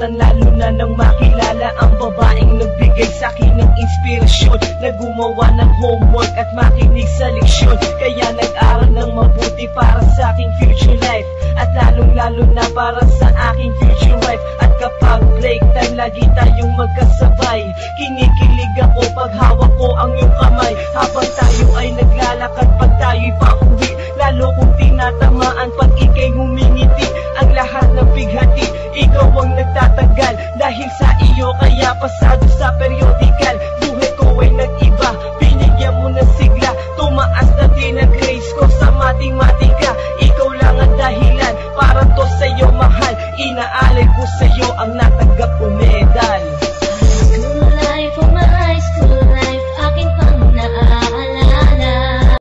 nasasaktan, lalo na nang makilala ang babaeng nagbigay sa'kin ng inspirasyon, na gumawa ng homework at makinig sa leksyon. Kaya nag-aral ng mabuti para sa aking future life, at lalong-lalo na para sa aking future wife. At kapag break time, lagi tayong magkasabay. Kinikilig ako pag hawak ko ang iyong kamay, habang tayo ay naglalakad pag tayo'y pauwi. Lalo kung tinatamaan pag ika'y ngumingiti. Ang lahat ng bighati, ikaw ang nagtatagal. Dahil sa iyo kaya pasado sa periodical. Buhay ko ay nag-iba, binigyan mo ng sigla. Tumaas na din ang grades ko sa matematika. Ikaw lang ang dahilan para to sa'yo mahal. Inaalay ko sa'yo ang natanggap ko medal.